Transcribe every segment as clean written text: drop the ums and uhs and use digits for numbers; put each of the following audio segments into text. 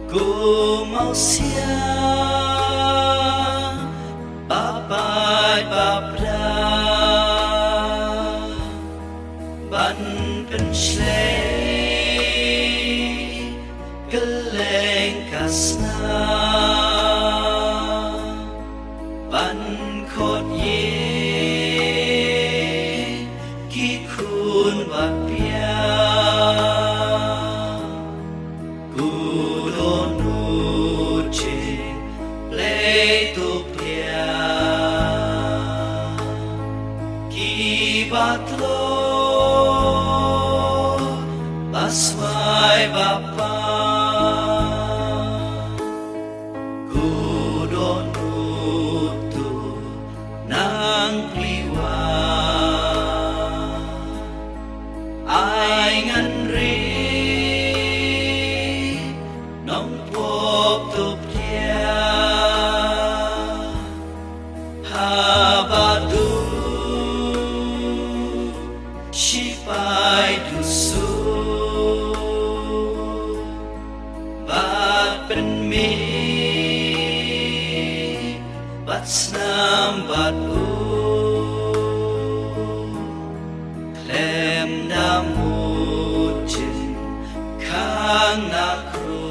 Ku mau siang Bapai babra Ban penslei Geleng kasna Ban khot ye Ki khun bapia Batlo baswai bapa Gudon utu nang kliwa Ai ngan ri nong pop tup dia Habadu Shipai dusu Bat pen mi Bat snam bat u Klem namutin Kang nakru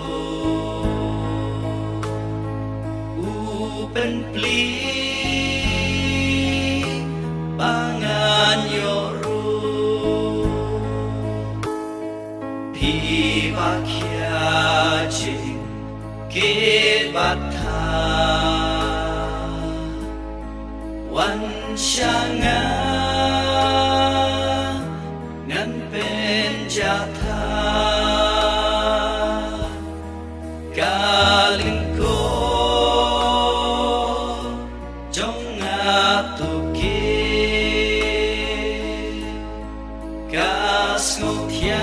U pen pli Bangan yoru Pi bakya jing ke batha Wan shanga ngan pen jatha Galing ko jong atuke Kas ngothya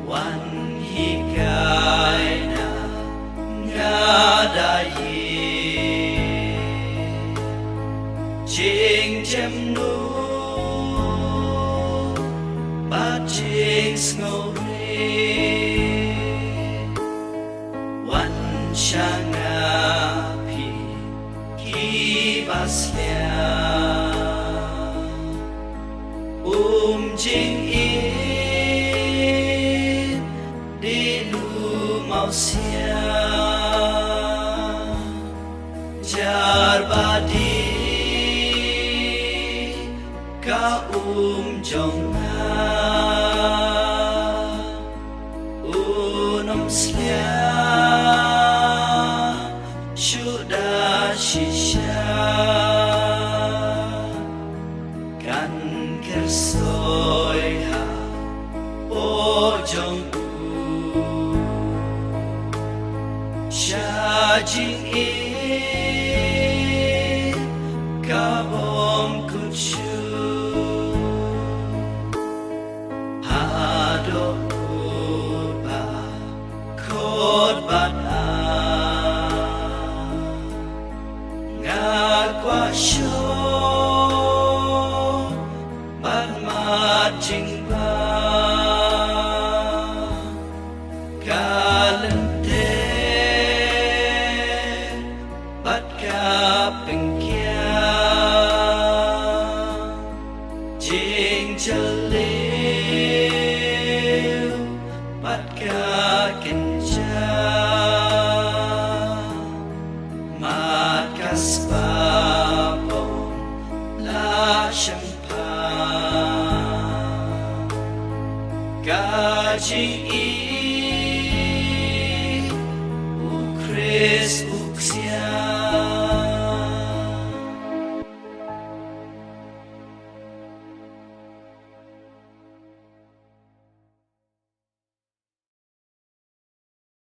Wan hikay na ngadaye Jing jem nu Ba jing snore Wan shangapi kibasya Jing in di lu mau siang jar badi ka jonga unom slia sudah shisha kan kersoi ha pojong Jing in kabom kuchu Hadok kurba kod bat ngakwa syo bat mat jing ba Jing jalil bat ka kenja mat kasbabon la shempa gaji